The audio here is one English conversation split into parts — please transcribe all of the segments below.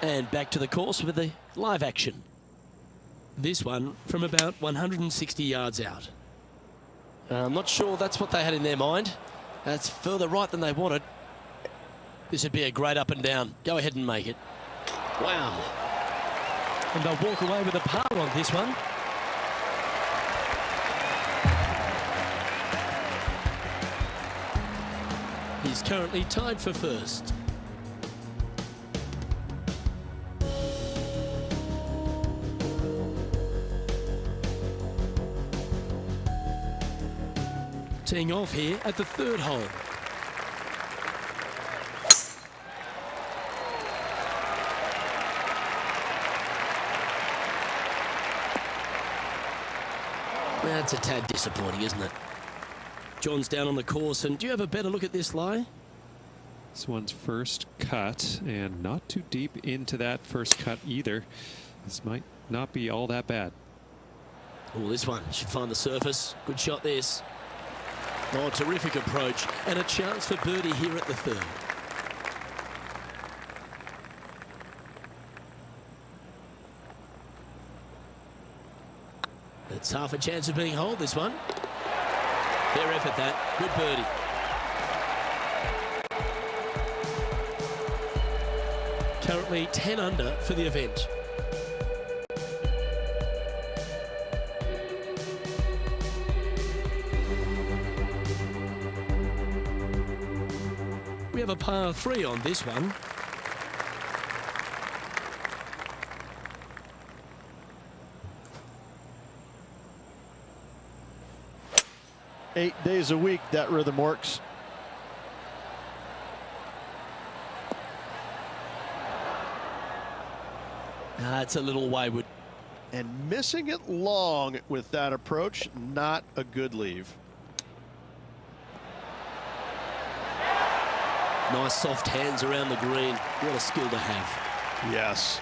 And back to the course with the live action. This one from about 160 yards out. I'm not sure that's what they had in their mind. That's further right than they wanted. This would be a great up and down. Go ahead and make it. Wow. And they'll walk away with a par on this one. He's currently tied for first. Teeing off here at the third hole. That's a tad disappointing, isn't it? John's down on the course, and do you have a better look at this lie? This one's first cut, and not too deep into that first cut either. This might not be all that bad. Oh, this one should find the surface. Good shot, this. Oh, terrific approach, and a chance for birdie here at the third. It's half a chance of being holed, this one. Fair effort, that. Good birdie. Currently 10 under for the event. We have a par 3 on this one. Eight days a week, that rhythm works. It's a little wayward. And missing it long with that approach, not a good leave. Nice soft hands around the green. What a skill to have. Yes,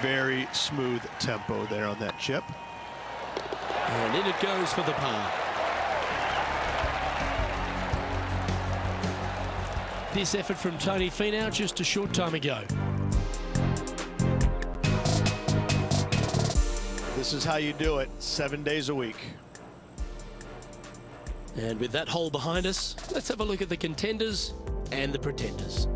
very smooth tempo there on that chip. And in it goes for the par. This effort from Tony Finau just a short time ago. This is how you do it, 7 days a week. And with that hole behind us, let's have a look at the contenders and the pretenders.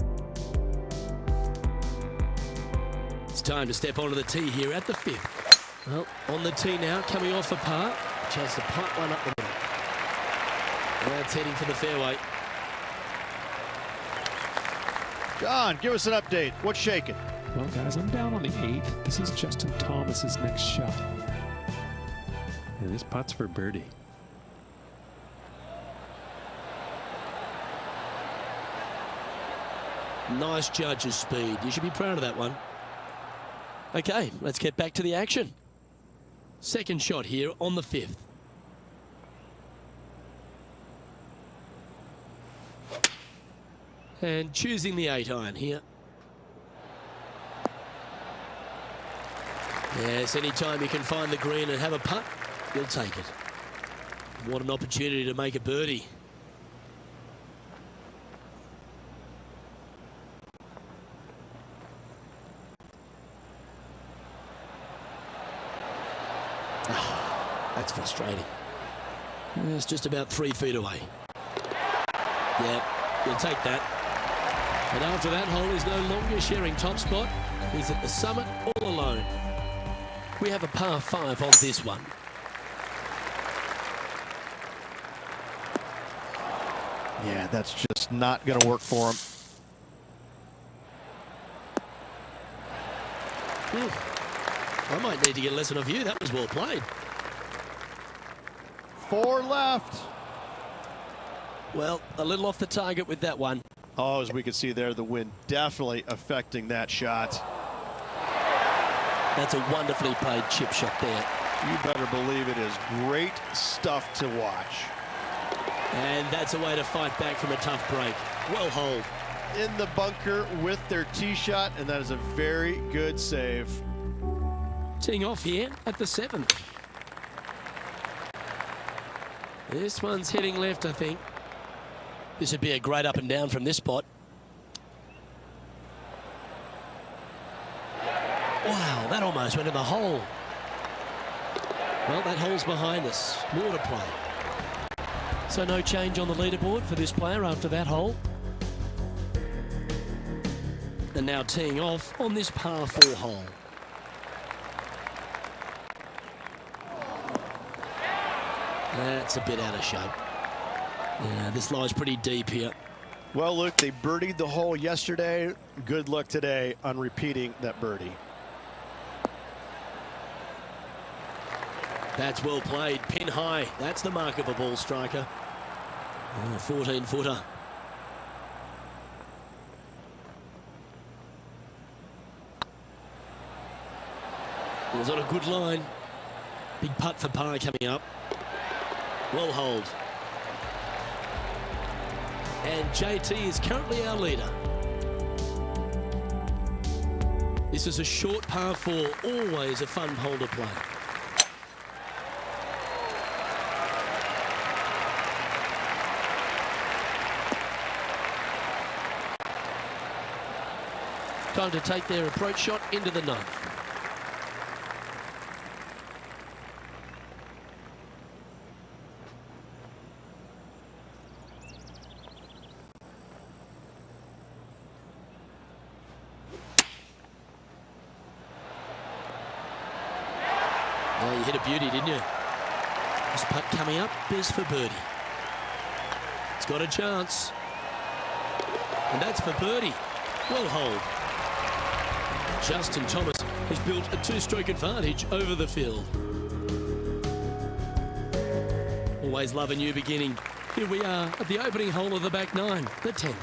It's time to step onto the tee here at the 5th. Well, on the tee now, coming off a par. Chance to pipe one up the middle. Now it's heading for the fairway. John, give us an update. What's shaking? Well, guys, I'm down on the 8th. This is Justin Thomas's next shot. And this putt's for birdie. Nice judge's speed. You should be proud of that one. Okay, let's get back to the action. Second shot here on the 5th. And choosing the 8-iron here. Yes, anytime you can find the green and have a putt, you'll take it. What an opportunity to make a birdie. That's frustrating. It's just about 3 feet away. Yeah, you'll take that. And after that hole, he's no longer sharing top spot. He's at the summit all alone. We have a par 5 on this one. Yeah, that's just not going to work for him. I might need to get a lesson of you. That was well played. 4 left. Well, a little off the target with that one. Oh, as we can see there, the wind definitely affecting that shot. That's a wonderfully played chip shot there. You better believe it is great stuff to watch. And that's a way to fight back from a tough break. Well holed. In the bunker with their tee shot, and that is a very good save. Teeing off here at the 7th. This one's heading left, I think. This would be a great up and down from this spot. Wow, that almost went in the hole. Well, that hole's behind us. More to play. So no change on the leaderboard for this player after that hole. And now teeing off on this par 4 hole. That's a bit out of shape. Yeah, this lies pretty deep here. Well, look, they birdied the hole yesterday. Good luck today on repeating that birdie. That's well played. Pin high. That's the mark of a ball striker. 14-footer. It was on a good line. Big putt for par coming up. Well holed. And JT is currently our leader. This is a short par 4, always a fun hole to play. Time to take their approach shot into the 9th. Oh, you hit a beauty, didn't you? This putt coming up is for birdie. It's got a chance. And that's for birdie. Well holed. Justin Thomas has built a 2-stroke advantage over the field. Always love a new beginning. Here we are at the opening hole of the back 9, the 10th.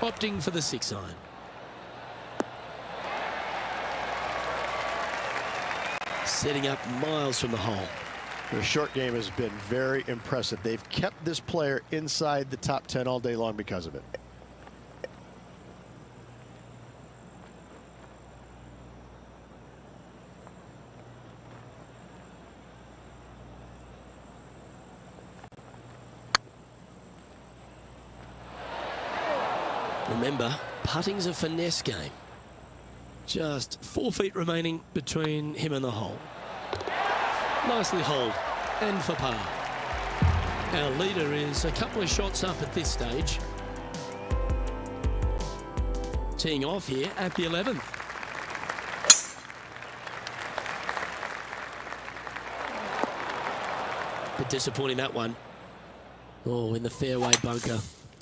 Opting for the 6 iron. Setting up miles from the hole. Their short game has been very impressive. They've kept this player inside the top 10 all day long because of it. Remember, putting's a finesse game. Just 4 feet remaining between him and the hole. Nicely holed and for par. Our leader is a couple of shots up at this stage. Teeing off here at the 11th. Bit disappointing, that one. Oh, in the fairway bunker.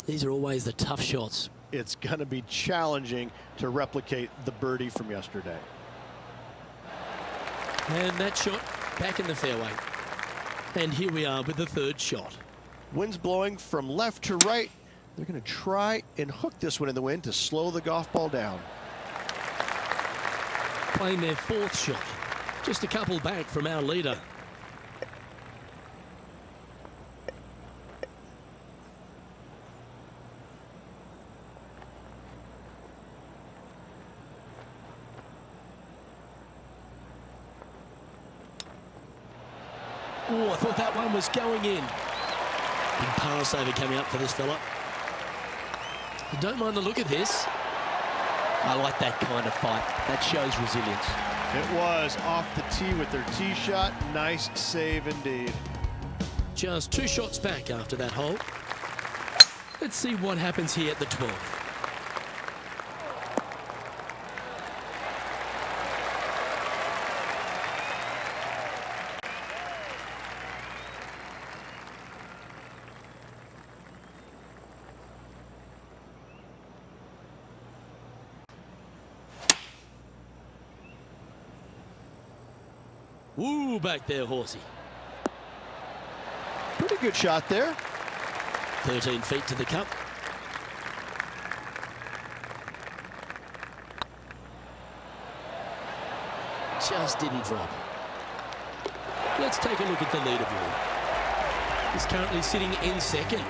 These are always the tough shots. It's going to be challenging to replicate the birdie from yesterday. And that shot back in the fairway. And here we are with the 3rd shot. Wind's blowing from left to right. They're going to try and hook this one in the wind to slow the golf ball down. Playing their 4th shot. Just a couple back from our leader. Oh, I thought that one was going in. Big pass over coming up for this fella. I don't mind the look of this. I like that kind of fight. That shows resilience. It was off the tee with their tee shot. Nice save indeed. Just 2 shots back after that hole. Let's see what happens here at the 12th. Woo, back there, horsey. Pretty good shot there. 13 feet to the cup. Just didn't drop. Let's take a look at the leaderboard. He's currently sitting in 2nd.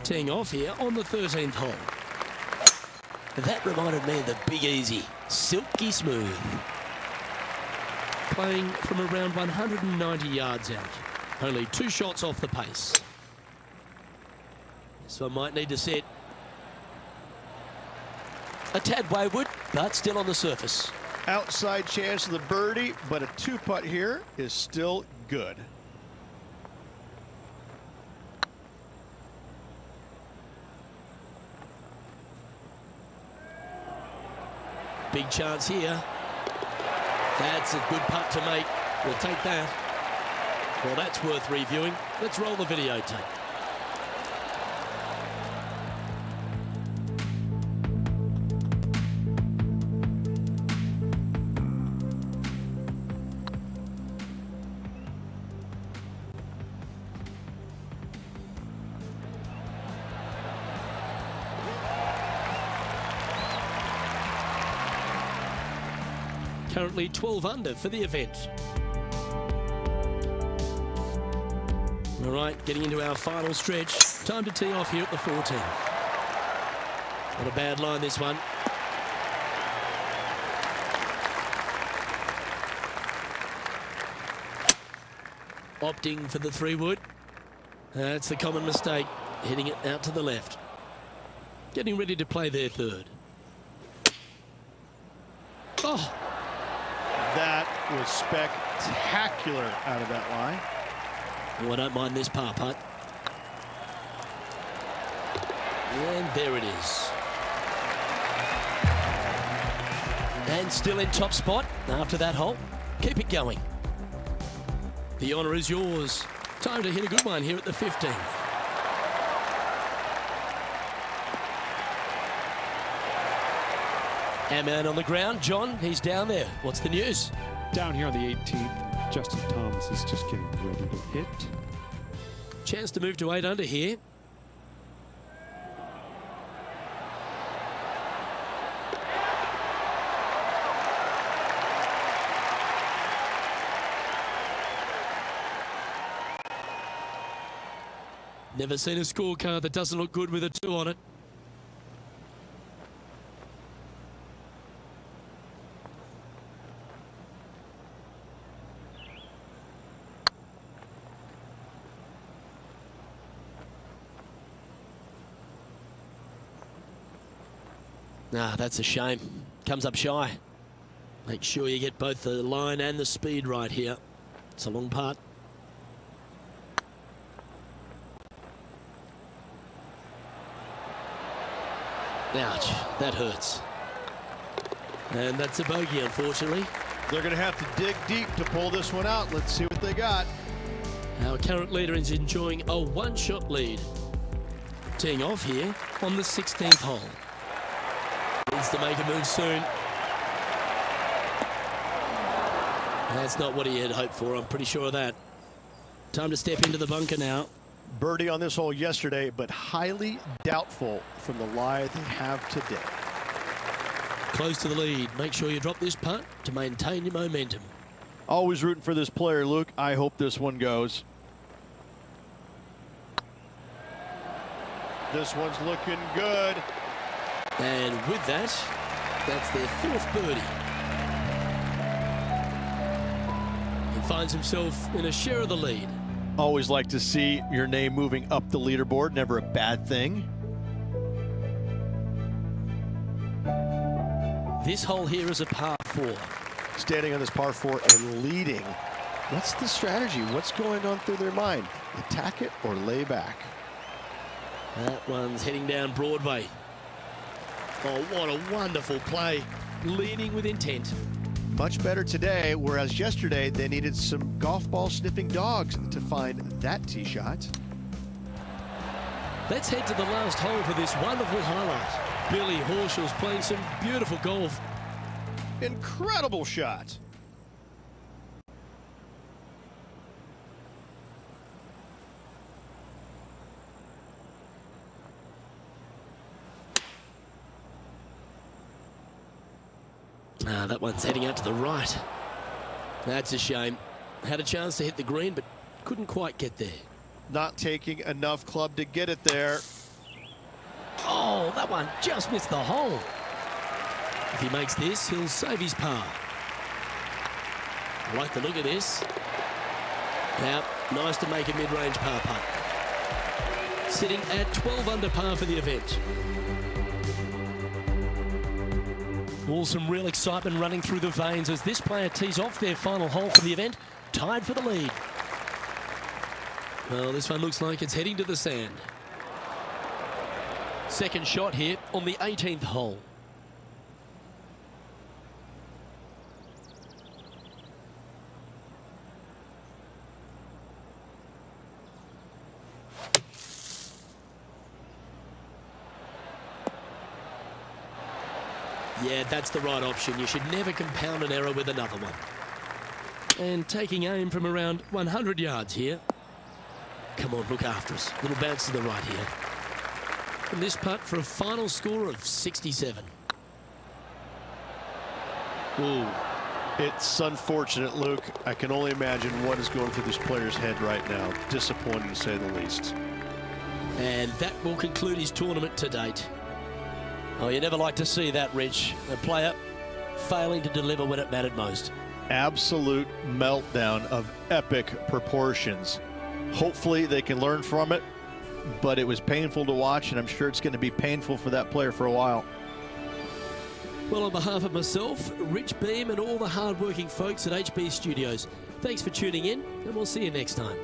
Teeing off here on the 13th hole. That reminded me of the Big Easy. Silky smooth. Playing from around 190 yards out. Only 2 shots off the pace. So I might need to set A tad wayward, but still on the surface. Outside chance of the birdie, but a 2-putt here is still good. Big chance here. That's a good putt to make. We'll take that. Well, that's worth reviewing. Let's roll the videotape. Currently 12 under for the event. All right, getting into our final stretch. Time to tee off here at the 14th. Not a bad line, this one. Opting for the 3-wood. That's the common mistake, hitting it out to the left. Getting ready to play their 3rd. Oh! That was spectacular out of that line. Oh, I don't mind this par putt. And there it is. And still in top spot after that hole. Keep it going. The honour is yours. Time to hit a good one here at the 15th. Our man on the ground, John, he's down there. What's the news? Down here on the 18th, Justin Thomas is just getting ready to hit. Chance to move to 8 under here. Never seen a scorecard that doesn't look good with a 2 on it. Ah, that's a shame. Comes up shy. Make sure you get both the line and the speed right here. It's a long putt. Ouch, that hurts. And that's a bogey, unfortunately. They're going to have to dig deep to pull this one out. Let's see what they got. Our current leader is enjoying a 1-shot lead. Teeing off here on the 16th hole. Needs to make a move soon. That's not what he had hoped for, I'm pretty sure of that. Time to step into the bunker now. Birdie on this hole yesterday, but highly doubtful from the lie they have today. Close to the lead. Make sure you drop this putt to maintain your momentum. Always rooting for this player, Luke. I hope this one goes. This one's looking good. And with that, that's their 4th birdie. He finds himself in a share of the lead. Always like to see your name moving up the leaderboard. Never a bad thing. This hole here is a par 4. Standing on this par 4 and leading. What's the strategy? What's going on through their mind? Attack it or lay back? That one's heading down Broadway. Oh, what a wonderful play. Leading with intent. Much better today, whereas yesterday they needed some golf ball sniffing dogs to find that tee shot. Let's head to the last hole for this wonderful highlight. Billy Horschel's playing some beautiful golf. Incredible shot. Ah, that one's heading out to the right. That's a shame. Had a chance to hit the green, but couldn't quite get there. Not taking enough club to get it there. Oh, that one just missed the hole. If he makes this, he'll save his par. I like the look of this. Now, nice to make a mid-range par putt. Sitting at 12 under par for the event. Well, some real excitement running through the veins as this player tees off their final hole for the event, tied for the lead. Well, this one looks like it's heading to the sand. Second shot here on the 18th hole. Yeah, that's the right option. You should never compound an error with another one. And taking aim from around 100 yards here. Come on, look after us. Little bounce to the right here. And this putt for a final score of 67. Ooh. It's unfortunate, Luke. I can only imagine what is going through this player's head right now. Disappointing, to say the least. And that will conclude his tournament to date. Oh, you never like to see that, Rich. A player failing to deliver when it mattered most. Absolute meltdown of epic proportions. Hopefully they can learn from it, but it was painful to watch, and I'm sure it's going to be painful for that player for a while. Well, on behalf of myself, Rich Beam, and all the hard-working folks at HB Studios, thanks for tuning in, and we'll see you next time.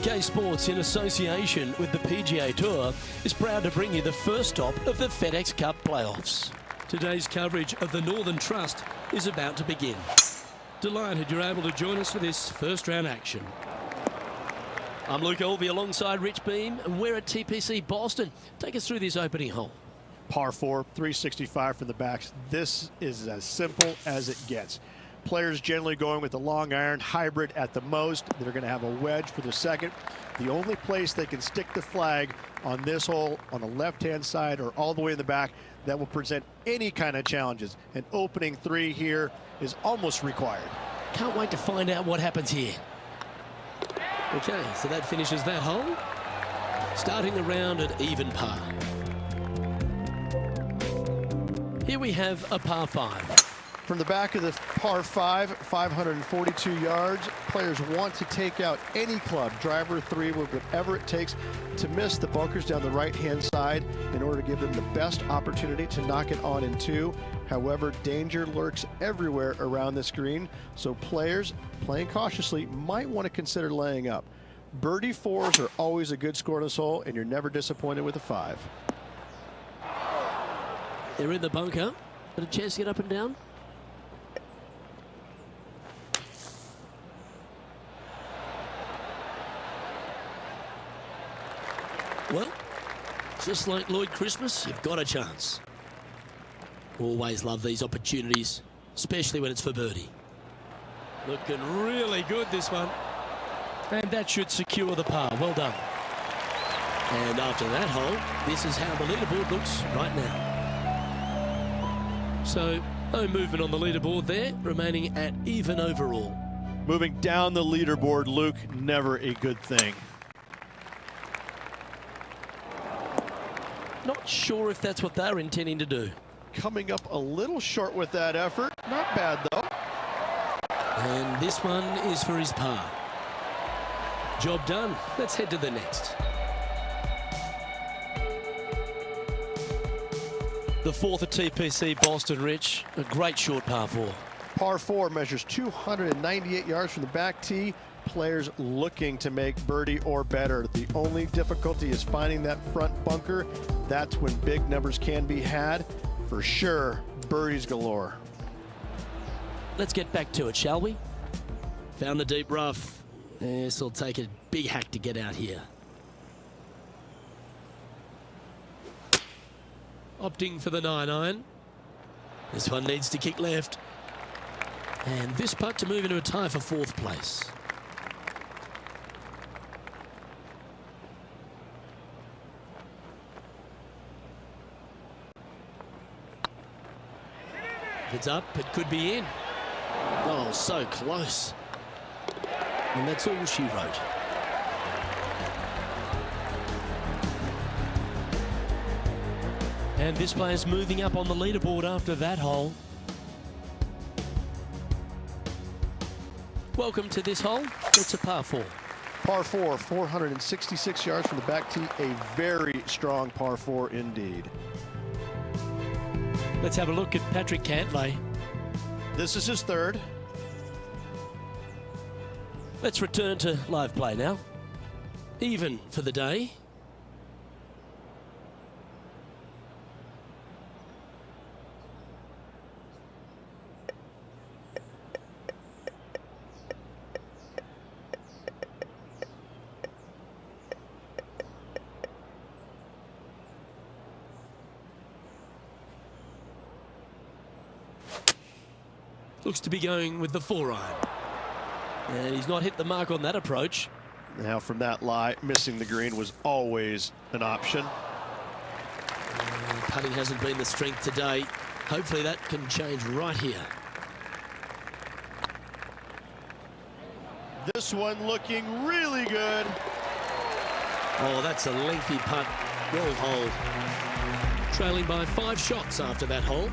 Pga Sports, in association with the Pga Tour, is proud to bring you the first stop of the FedEx Cup playoffs. Today's coverage of the Northern Trust is about to begin. Delighted you're able to join us for this first round action. I'm Luke Olvey alongside Rich Beam, and we're at TPC Boston. Take us through this opening hole. Par 4, 365 for the backs. This is as simple as it gets. Players generally going with the long iron hybrid at the most. They're going to have a wedge for the second. The only place they can stick the flag on this hole on the left-hand side or all the way in the back that will present any kind of challenges. An opening 3 here is almost required. Can't wait to find out what happens here. Okay, so that finishes that hole. Starting the round at even par. Here we have a par 5. From the back of the par 5, 542 yards, players want to take out any club, driver, 3, with whatever it takes to miss the bunkers down the right-hand side in order to give them the best opportunity to knock it on in 2. However, danger lurks everywhere around this green, so players playing cautiously might want to consider laying up. Birdie 4s are always a good score on this hole, and you're never disappointed with a 5. They're in the bunker. Got a chance to get up and down. Well, just like Lloyd Christmas, you've got a chance. Always love these opportunities, especially when it's for birdie. Looking really good, this one. And that should secure the par. Well done. And after that hole, this is how the leaderboard looks right now. So, no movement on the leaderboard there, remaining at even overall. Moving down the leaderboard, Luke, never a good thing. Not sure if that's what they're intending to do. Coming up a little short with that effort. Not bad, though. And this one is for his par. Job done. Let's head to the next. The fourth at TPC Boston, Rich. A great short par 4. Par 4 measures 298 yards from the back tee. Players looking to make birdie or better. The only difficulty is finding that front bunker. That's when big numbers can be had. For sure, birdies galore. Let's get back to it, shall we? Found the deep rough. This will take a big hack to get out here. Opting for the 9-iron. This one needs to kick left. And this putt to move into a tie for 4th place. If it's up, it could be in. Oh, so close. And that's all she wrote. And this player's moving up on the leaderboard after that hole. Welcome to this hole. It's a par 4. Par 4, 466 yards from the back tee. A very strong par 4 indeed. Let's have a look at Patrick Cantlay. This is his 3rd. Let's return to live play now. Even for the day. Looks to be going with the 4-iron. And he's not hit the mark on that approach. Now from that lie, missing the green was always an option. Putting hasn't been the strength today. Hopefully that can change right here. This one looking really good. Oh, that's a lengthy putt. Well hole. Trailing by 5 shots after that hole.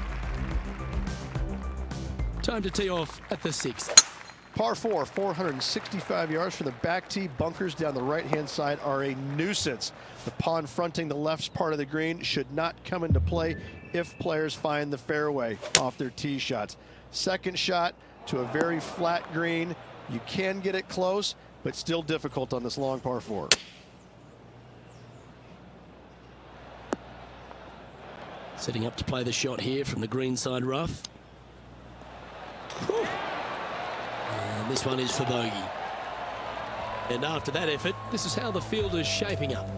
Time to tee off at the 6th. Par 4, 465 yards from the back tee. Bunkers down the right-hand side are a nuisance. The pond fronting the left part of the green should not come into play if players find the fairway off their tee shots. Second shot to a very flat green. You can get it close, but still difficult on this long par 4. Setting up to play the shot here from the green side rough. Whew. And this one is for bogey. And after that effort, this is how the field is shaping up.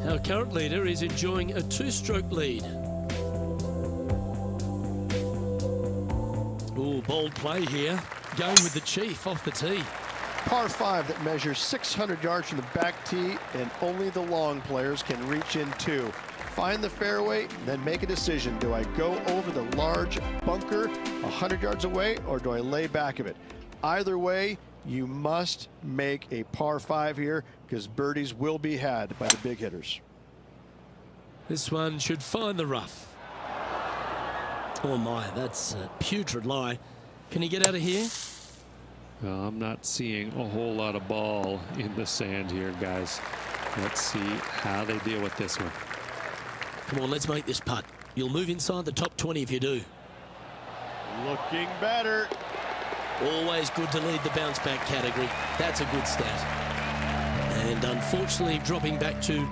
Our current leader is enjoying a 2-stroke lead. Ooh, bold play here. Going with the chief off the tee. Par 5 that measures 600 yards from the back tee, and only the long players can reach in 2. Find the fairway, then make a decision. Do I go over the large bunker 100 yards away, or do I lay back of it? Either way, you must make a par 5 here, because birdies will be had by the big hitters. This one should find the rough. Oh my, that's a putrid lie. Can he get out of here? Well, I'm not seeing a whole lot of ball in the sand here, guys. Let's see how they deal with this one. Come on, let's make this putt. You'll move inside the top 20 if you do. Looking better. Always good to lead the bounce back category. That's a good stat. And unfortunately dropping back to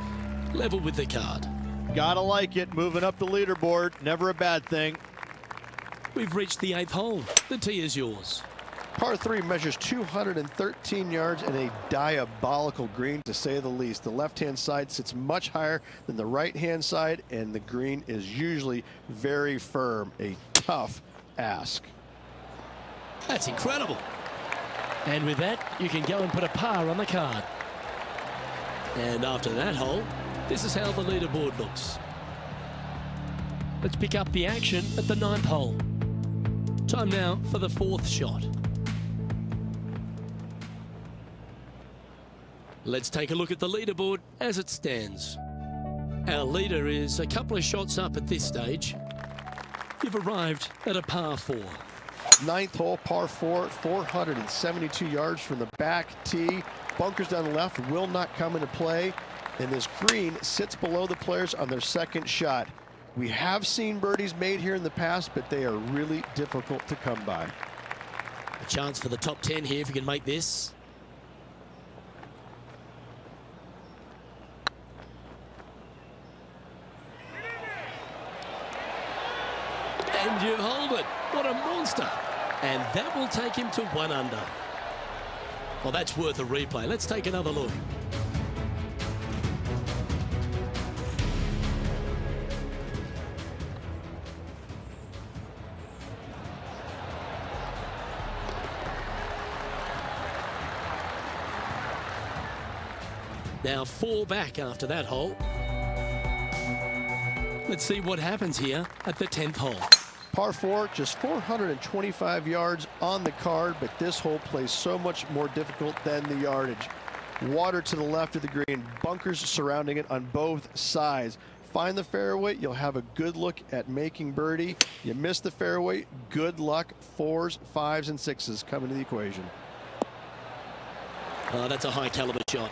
level with the card. Gotta like it. Moving up the leaderboard. Never a bad thing. We've reached the 8th hole. The tee is yours. Par 3 measures 213 yards and a diabolical green, to say the least. The left-hand side sits much higher than the right-hand side, and the green is usually very firm. A tough ask. That's incredible. And with that, you can go and put a par on the card. And after that hole, this is how the leaderboard looks. Let's pick up the action at the 9th hole. Time now for the 4th shot. Let's take a look at the leaderboard as it stands. Our leader is a couple of shots up at this stage. You've arrived at a par 4. 9th hole, par 4, 472 yards from the back tee. Bunkers down the left will not come into play, and this green sits below the players on their 2nd shot. We have seen birdies made here in the past, but they are really difficult to come by. A chance for the top 10 here if you can make this. And you hold it. What a monster. And that will take him to 1 under. Well, that's worth a replay. Let's take another look. Now 4 back after that hole. Let's see what happens here at the 10th hole. Par 4, just 425 yards on the card, but this hole plays so much more difficult than the yardage. Water to the left of the green, bunkers surrounding it on both sides. Find the fairway, you'll have a good look at making birdie. You miss the fairway, good luck. 4s, 5s, and 6s come into the equation. Oh, that's a high caliber shot.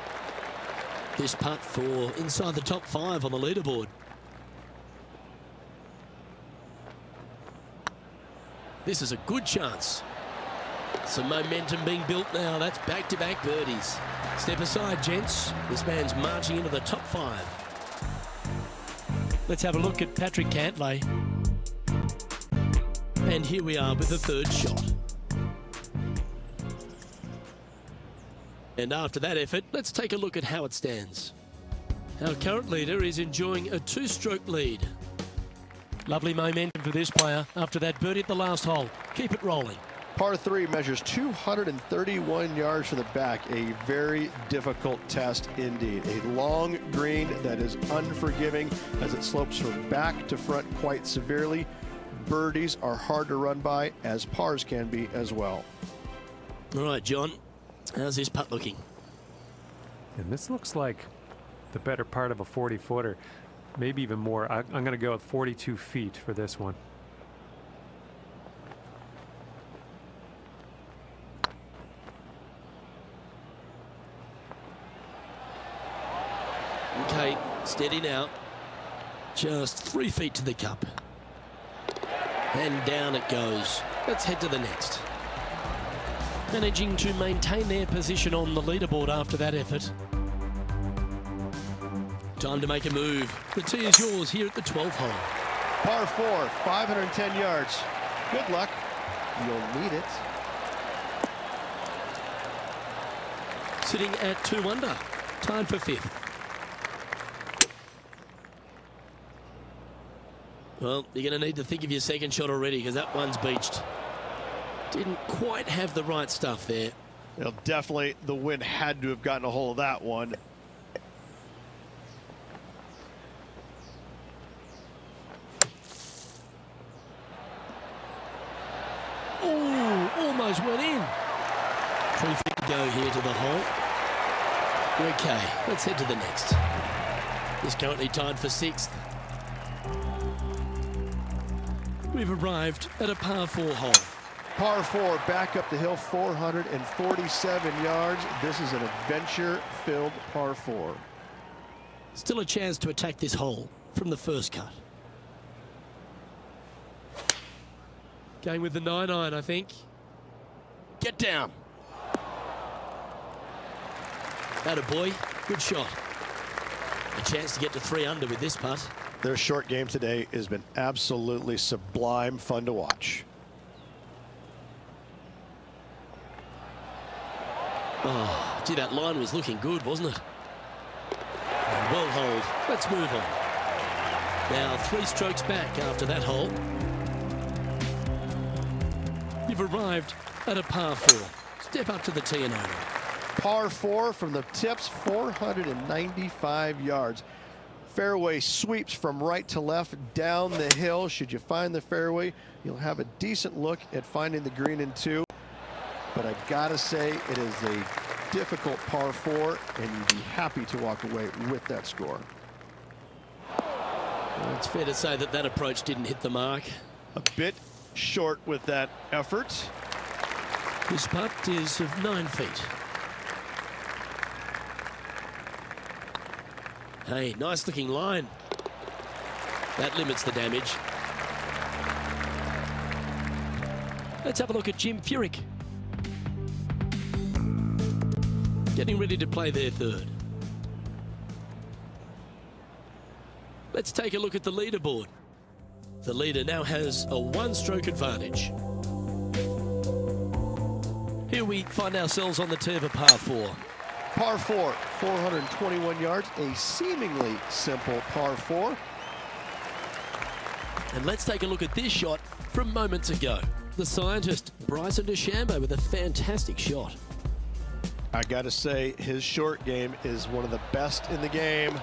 This putt for inside the top 5 on the leaderboard. This is a good chance. Some momentum being built now. That's back-to-back birdies. Step aside, gents. This man's marching into the top 5. Let's have a look at Patrick Cantlay. And here we are with the 3rd shot. And after that effort, let's take a look at how it stands. Our current leader is enjoying a 2-stroke lead. Lovely momentum for this player after that birdie at the last hole. Keep it rolling. Par 3 measures 231 yards from the back. A very difficult test indeed. A long green that is unforgiving as it slopes from back to front quite severely. Birdies are hard to run by, as pars can be as well. All right, John. How's this putt looking? And this looks like the better part of a 40-footer. Maybe even more. I'm going to go with 42 feet for this one. Okay, steady now. Just 3 feet to the cup. And down it goes. Let's head to the next. Managing to maintain their position on the leaderboard after that effort. Time to make a move. The tee is yours here at the 12th hole. Par 4, 510 yards. Good luck. You'll need it. Sitting at 2 under. Tied for 5th. Well, you're going to need to think of your 2nd shot already because that one's beached. Didn't quite have the right stuff there. Well, definitely the wind had to have gotten a hold of that one. Oh, almost went in. 3 feet to go here to the hole. Okay, let's head to the next. He's currently tied for 6th. We've arrived at a par 4 hole. Par 4, back up the hill, 447 yards. This is an adventure-filled par 4. Still a chance to attack this hole from the first cut. Going with the 9-iron, I think. Get down. Atta boy, good shot. A chance to get to 3 under with this putt. Their short game today has been absolutely sublime fun to watch. Oh, gee, that line was looking good, wasn't it? Well hold. Let's move on. Now 3 strokes back after that hole. You've arrived at a par 4. Step up to the tee and over. Par 4 from the tips, 495 yards. Fairway sweeps from right to left down the hill. Should you find the fairway, you'll have a decent look at finding the green in 2. But I gotta say, it is a difficult par 4, and you'd be happy to walk away with that score. Well, it's fair to say that that approach didn't hit the mark. A bit short with that effort. This putt is of 9 feet. Hey, nice looking line. That limits the damage. Let's have a look at Jim Furyk. Getting ready to play their 3rd. Let's take a look at the leaderboard. The leader now has a 1-stroke advantage. Here we find ourselves on the tee of a par 4. Par 4, 421 yards, a seemingly simple par 4. And let's take a look at this shot from moments ago. The scientist, Bryson DeChambeau, with a fantastic shot. I gotta say, his short game is one of the best in the game.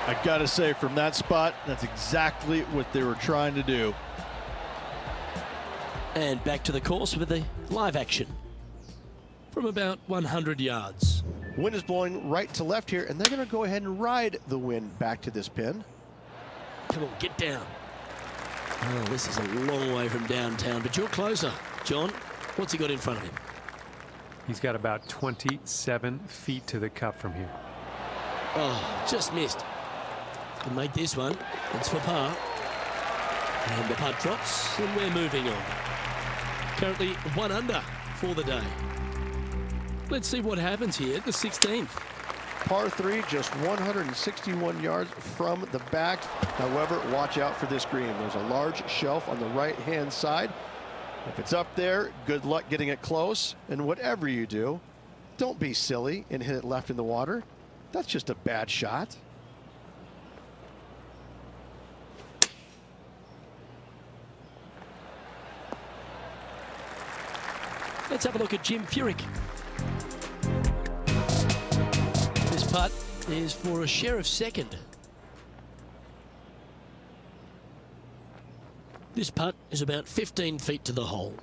I gotta say, from that spot, that's exactly what they were trying to do. And back to the course with the live action from about 100 yards. Wind is blowing right to left here, and they're gonna go ahead and ride the wind back to this pin. Come on, get down. Oh, this is a long way from downtown, but you're closer. John, what's he got in front of him? He's got about 27 feet to the cup from here. Oh, just missed. Can make this one. It's for par. And the putt drops, and we're moving on. Currently 1 under for the day. Let's see what happens here at the 16th. Par 3, just 161 yards from the back. However, watch out for this green. There's a large shelf on the right-hand side. If it's up there, good luck getting it close. And whatever you do, don't be silly and hit it left in the water. That's just a bad shot. Let's have a look at Jim Furyk. This putt is for a share of 2nd. This putt is about 15 feet to the hole.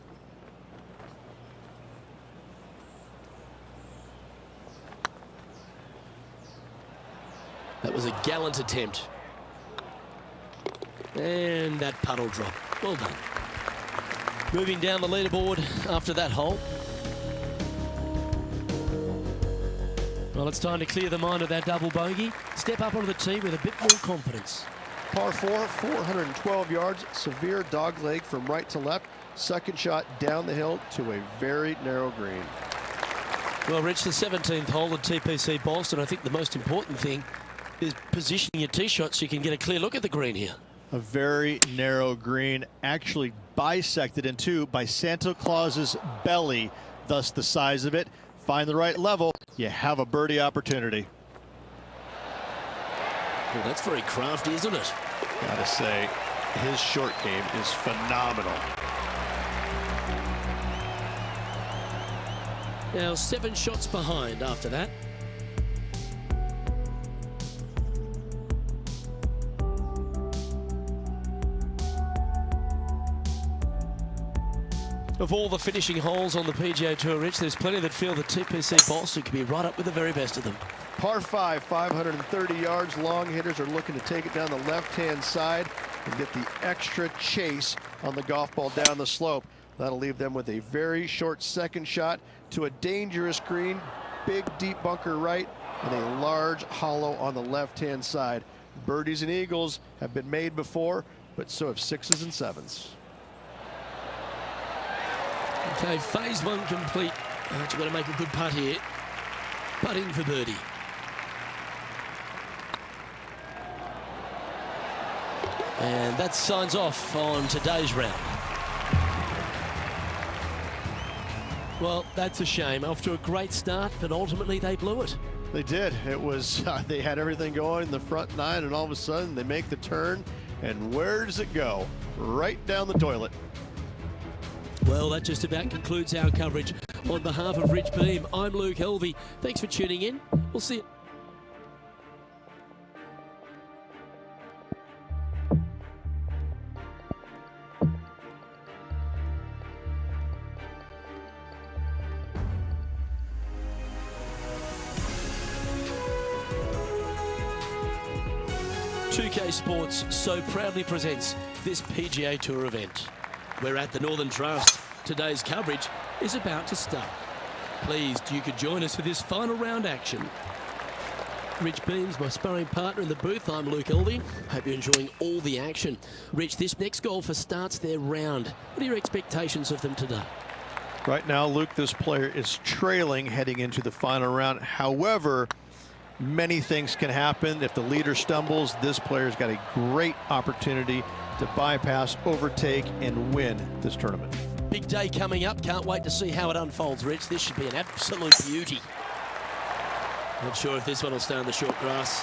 That was a gallant attempt. And that putt will drop. Well done. Moving down the leaderboard after that hole. Well, it's time to clear the mind of that double bogey. Step up onto the tee with a bit more confidence. Par 4, 412 yards, severe dog leg from right to left. Second shot down the hill to a very narrow green. Well, Rich, the 17th hole at TPC Boston. I think the most important thing is positioning your tee shot so you can get a clear look at the green here. A very narrow green, actually bisected in 2 by Santa Claus's belly, thus the size of it. Find the right level, you have a birdie opportunity. Well, that's very crafty, isn't it? Gotta say, his short game is phenomenal. Now 7 shots behind after that. Of all the finishing holes on the PGA Tour, Rich, there's plenty that feel that TPC Boston could be right up with the very best of them. Par 5, 530 yards. Long hitters are looking to take it down the left-hand side and get the extra chase on the golf ball down the slope. That'll leave them with a very short second shot to a dangerous green, big deep bunker right, and a large hollow on the left-hand side. Birdies and eagles have been made before, but so have 6s and 7s. Okay, phase 1 complete. You've got to make a good putt here. Putting for birdie. And that signs off on today's round. Well, that's a shame. Off to a great start, but ultimately they blew it. They did. It was, they had everything going in the front 9, and all of a sudden they make the turn, and where does it go? Right down the toilet. Well, that just about concludes our coverage On behalf of Rich Beam, I'm Luke Helvey. Thanks for tuning in. We'll see you. Pga Sports so proudly presents this PGA Tour event. We're at the Northern Trust. Today's coverage is about to start. Pleased you could join us for this final round action. Rich Beam's my sparring partner in the booth. I'm Luke Helvey. Hope you're enjoying all the action. Rich, this next golfer starts their round. What are your expectations of them today? Right now, Luke, this player is trailing heading into the final round. However, many things can happen. If the leader stumbles, this player's got a great opportunity to bypass, overtake, and win this tournament. Big day coming up. Can't wait to see how it unfolds, Rich. This should be an absolute beauty. Not sure if this one will stay on the short grass.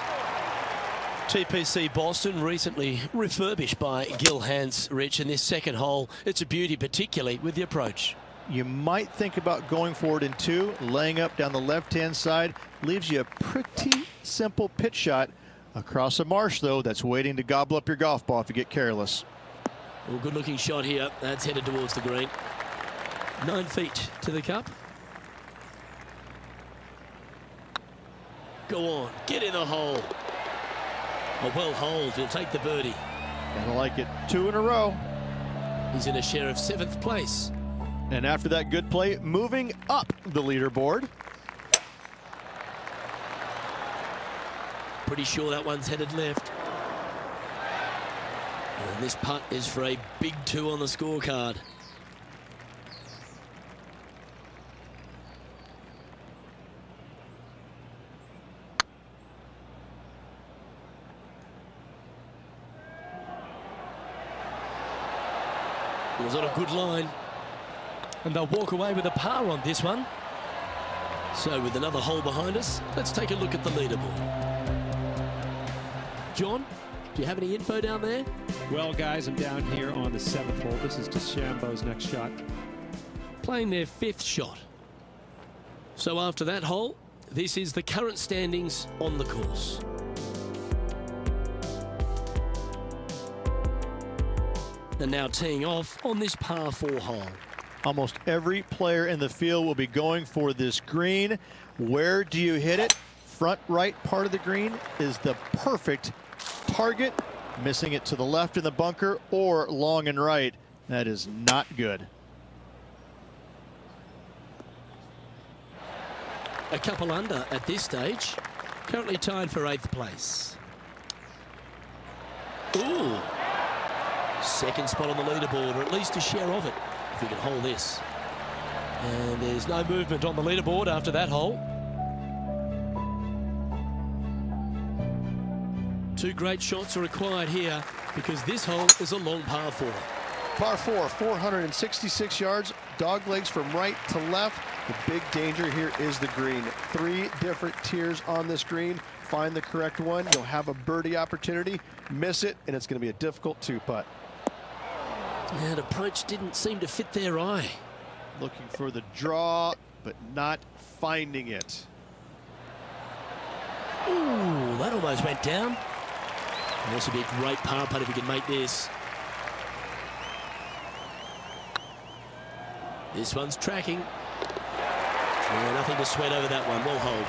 TPC Boston, recently refurbished by Gil Hanse, Rich, in this second hole. It's a beauty, particularly with the approach. You might think about going forward in two, laying up down the left-hand side. Leaves you a pretty simple pitch shot across a marsh, though, that's waiting to gobble up your golf ball if you get careless. Well, good looking shot here. That's headed towards the green. 9 feet to the cup. Go on, get in the hole. A well holed, he'll take the birdie. Gotta like it. 2 in a row. He's in a share of 7th place. And after that good play, moving up the leaderboard. Pretty sure that one's headed left. And this putt is for a big 2 on the scorecard. It was on a good line. And they'll walk away with a par on this one. So with another hole behind us, let's take a look at the leaderboard. John, do you have any info down there? Well, guys, I'm down here on the 7th hole. This is DeChambeau's next shot. Playing their 5th shot. So after that hole, this is the current standings on the course. And now teeing off on this par 4 hole. Almost every player in the field will be going for this green. Where do you hit it? Front right part of the green is the perfect target. Missing it to the left in the bunker or long and right. That is not good. A couple under at this stage. Currently tied for 8th place. Ooh. 2nd spot on the leaderboard, or at least a share of it, if we can hold this. And there's no movement on the leaderboard after that hole. 2 great shots are required here because this hole is a long par 4. Par 4, 466 yards, dog legs from right to left. The big danger here is the green. 3 different tiers on this green. Find the correct one, you'll have a birdie opportunity. Miss it, and it's going to be a difficult 2-putt. And approach didn't seem to fit their eye. Looking for the draw, but not finding it. Ooh, that almost went down. And this would be a great par putt if he can make this. This one's tracking. Yeah, nothing to sweat over that one. Well hold.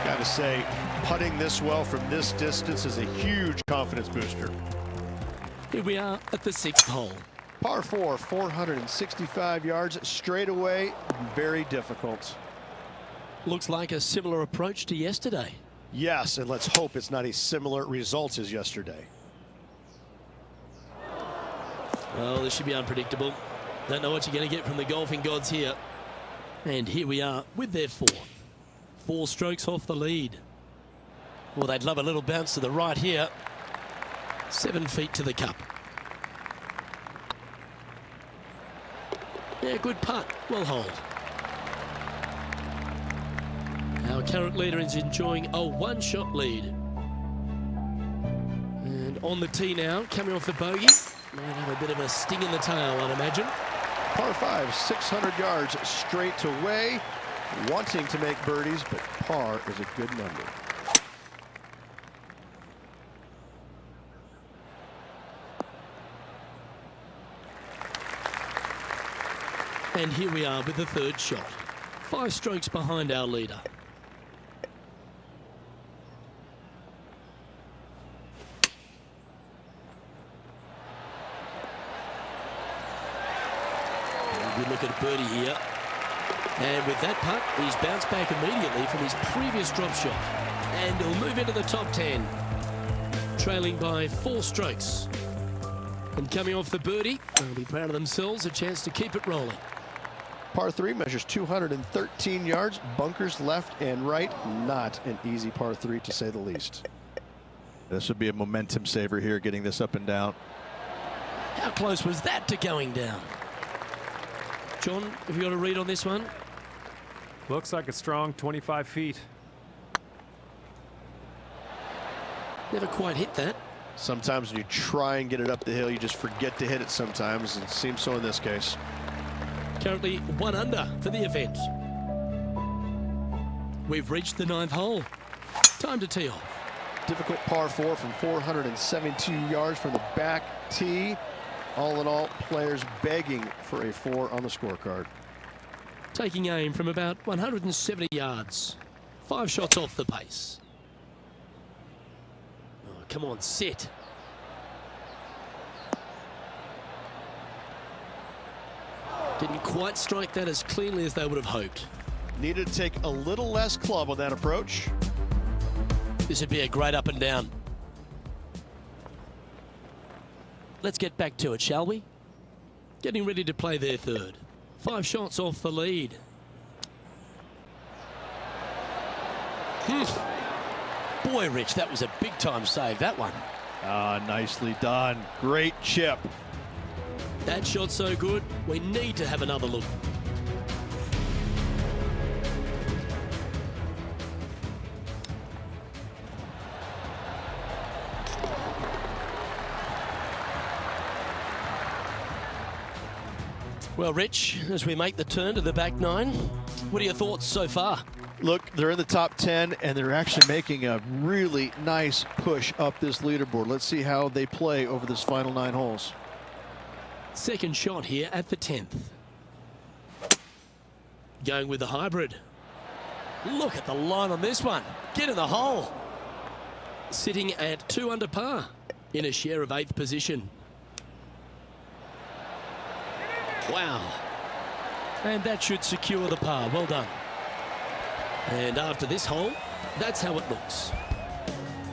Gotta say, putting this well from this distance is a huge confidence booster. Here we are at the 6th hole. Par 4, 465 yards straight away, very difficult. Looks like a similar approach to yesterday. Yes, and let's hope it's not as similar results as yesterday. Well, this should be unpredictable. Don't know what you're going to get from the golfing gods here. And here we are with their 4th. 4 strokes off the lead. Well, they'd love a little bounce to the right here. 7 feet to the cup. Yeah, good putt. Well hold. Our current leader is enjoying a 1-shot lead. And on the tee now, coming off the bogey. Might have a bit of a sting in the tail, I'd imagine. Par 5, 600 yards straight away. Wanting to make birdies, but par is a good number. And here we are with the third shot. 5 strokes behind our leader. Good look at birdie here. And with that putt, he's bounced back immediately from his previous drop shot. And he'll move into the top 10. Trailing by 4 strokes. And coming off the birdie, they'll be proud of themselves, a chance to keep it rolling. Par 3 measures 213 yards, bunkers left and right. Not an easy par 3 to say the least. This would be a momentum saver here, getting this up and down. How close was that to going down? John, have you got a read on this one? Looks like a strong 25 feet. Never quite hit that. Sometimes when you try and get it up the hill, you just forget to hit it sometimes, and it seems so in this case. Currently 1 under for the event. We've reached the 9th hole. Time to tee off. Difficult par 4 from 472 yards from the back tee. All in all, players begging for a 4 on the scorecard. Taking aim from about 170 yards. 5 shots off the pace. Oh, come on, sit. Didn't quite strike that as cleanly as they would have hoped. Needed to take a little less club on that approach. This would be a great up and down. Let's get back to it, shall we? Getting ready to play their third. 5 shots off the lead. Boy, Rich, that was a big-time save, that one. Ah, nicely done. Great chip. That shot so good, we need to have another look. Well, Rich, as we make the turn to the back 9, what are your thoughts so far? Look, they're in the top 10, and they're actually making a really nice push up this leaderboard. Let's see how they play over this final 9 holes. Second shot here at the 10th. Going with the hybrid. Look at the line on this one. Get in the hole. Sitting at 2 under par in a share of 8th position. Wow. And that should secure the par. Well done. And after this hole, that's how it looks.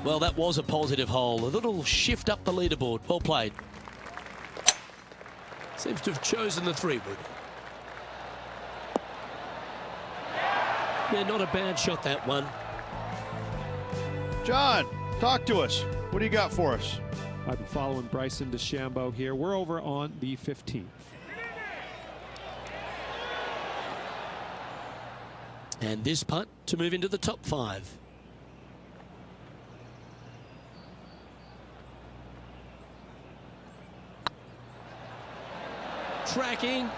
Well, that was a positive hole. A little shift up the leaderboard. Well played. Seems to have chosen the 3-wood. Yeah, not a bad shot, that one. John, talk to us. What do you got for us? I've been following Bryson DeChambeau here. We're over on the 15th. And this putt to move into the top 5. Tracking.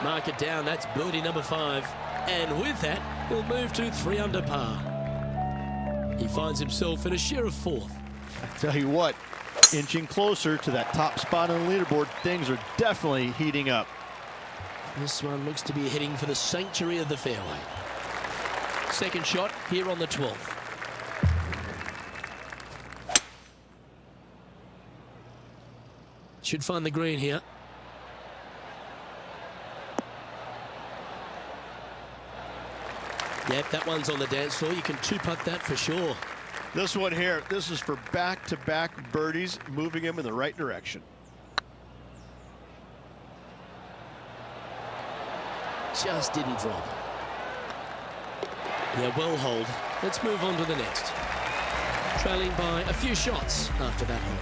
Mark it down. That's birdie number 5. And with that, he'll move to 3 under par. He finds himself in a share of 4th. I tell you what, inching closer to that top spot on the leaderboard, things are definitely heating up. This one looks to be heading for the sanctuary of the fairway. Second shot here on the 12th. Should find the green here. Yep, that one's on the dance floor. You can 2-putt that for sure. This one here, this is for back-to-back birdies, moving him in the right direction. Just didn't drop. Yeah, well hold. Let's move on to the next. Trailing by a few shots after that hole.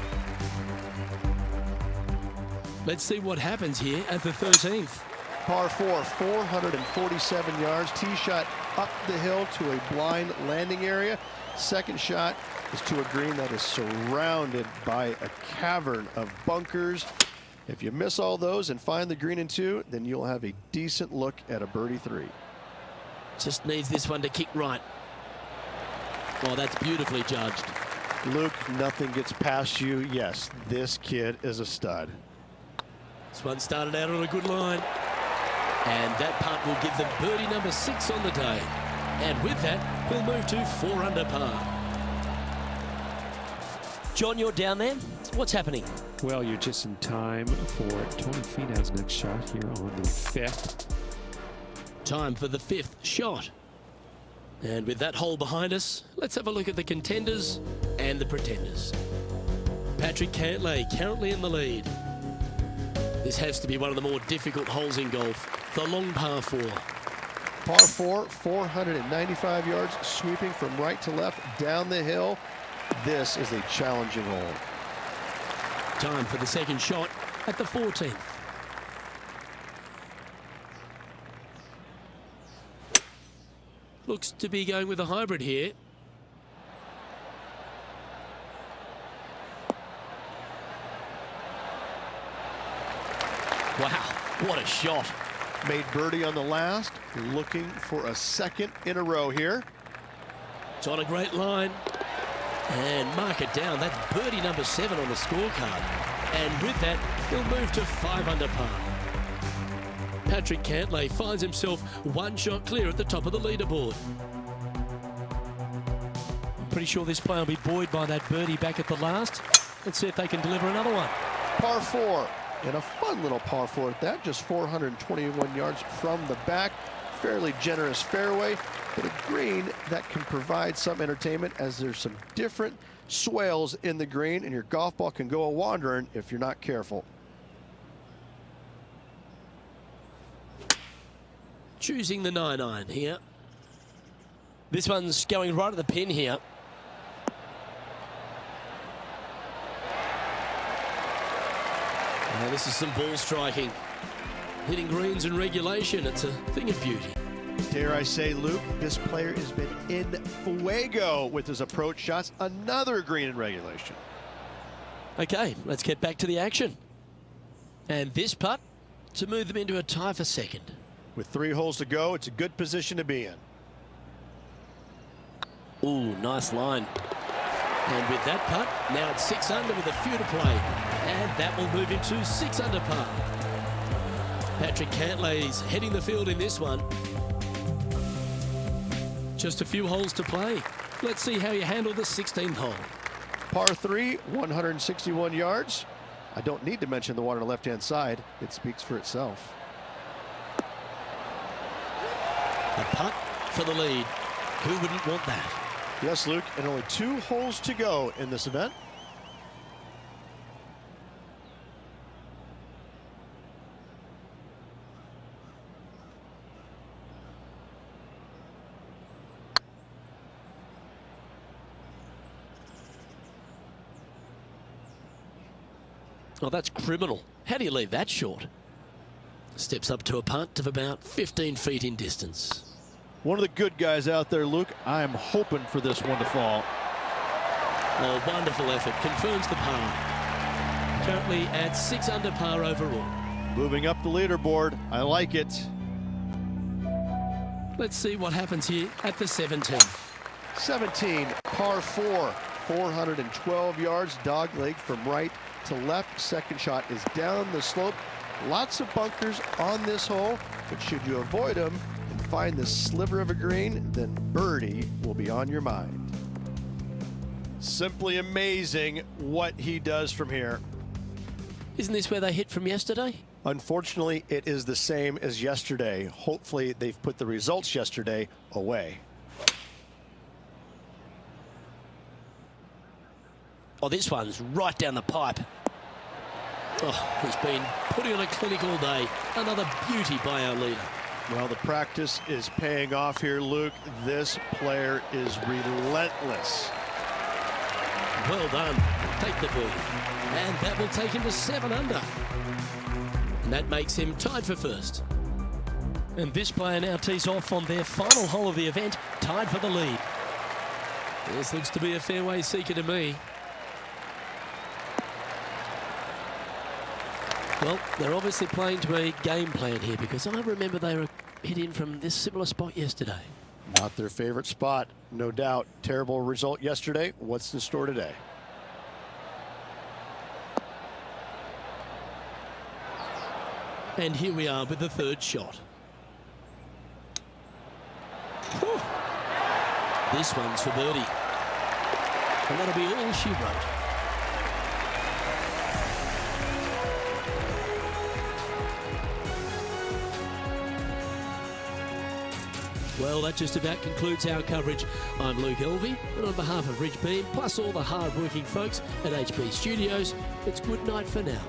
Let's see what happens here at the 13th. Par 4, 447 yards. Tee shot up the hill to a blind landing area. Second shot is to a green that is surrounded by a cavern of bunkers. If you miss all those and find the green in 2, then you'll have a decent look at a birdie 3. Just needs this one to kick right. Well, that's beautifully judged. Luke, nothing gets past you. Yes, this kid is a stud. This one started out on a good line. And that putt will give them birdie number 6 on the day. And with that, we'll move to 4 under par. John, you're down there. What's happening? Well, you're just in time for Tony Finau's next shot here on the 5th. Time for the 5th shot. And with that hole behind us, let's have a look at the contenders and the pretenders. Patrick Cantlay currently in the lead. This has to be one of the more difficult holes in golf. The long par 4. Par 4, 495 yards, sweeping from right to left down the hill. This is a challenging hole. Time for the 2nd shot at the 14th. Looks to be going with a hybrid here. Wow, what a shot. Made birdie on the last, looking for a 2nd in a row here. It's on a great line. And mark it down. That's birdie number 7 on the scorecard. And with that, he'll move to 5 under par. Patrick Cantlay finds himself 1 shot clear at the top of the leaderboard. I'm pretty sure this player will be buoyed by that birdie back at the last. Let's see if they can deliver another one. Par 4, and a fun little par 4 at that, just 421 yards from the back. Fairly generous fairway, but a green that can provide some entertainment as there's some different swales in the green, and your golf ball can go a-wandering if you're not careful. Choosing the 9-iron here. This one's going right at the pin here. Now this is some ball striking. Hitting greens in regulation, it's a thing of beauty. Dare I say, Luke, this player has been in fuego with his approach shots. Another green in regulation. Okay, let's get back to the action. And this putt to move them into a tie for 2nd. With 3 holes to go, it's a good position to be in. Ooh, nice line. And with that putt, now it's 6 under with a few to play. And that will move him to 6 under par. Patrick Cantlay's heading the field in this one. Just a few holes to play. Let's see how you handle the 16th hole. Par 3, 161 yards. I don't need to mention the one on the left-hand side. It speaks for itself. A putt for the lead. Who wouldn't want that? Yes, Luke, and only 2 holes to go in this event. Oh, that's criminal. How do you leave that short? Steps up to a putt of about 15 feet in distance. One of the good guys out there, Luke. I'm hoping for this one to fall. Oh, wonderful effort. Confirms the par. Currently at 6 under par overall. Moving up the leaderboard. I like it. Let's see what happens here at the 17th. 17, par 4, 412 yards, dog leg from right to left. 2nd shot is down the slope. Lots of bunkers on this hole, but should you avoid them and find this sliver of a green, then birdie will be on your mind. Simply amazing what he does from here. Isn't this where they hit from yesterday? Unfortunately, it is the same as yesterday. Hopefully, they've put the results yesterday away. Oh, this one's right down the pipe. Oh, he's been putting on a clinic all day. Another beauty by our leader. Well, the practice is paying off here, Luke. This player is relentless. Well done. Take the birdie. And that will take him to 7 under. And that makes him tied for 1st. And this player now tees off on their final hole of the event, tied for the lead. This looks to be a fairway seeker to me. Well, they're obviously playing to a game plan here, because I remember they were hit in from this similar spot yesterday. Not their favorite spot, no doubt. Terrible result yesterday. What's in store today? And here we are with the third shot. Whew. This one's for birdie. And that'll be all she wrote. Well, that just about concludes our coverage. I'm Luke Elvey, and on behalf of Ridge Beam, plus all the hard-working folks at HB Studios, it's good night for now.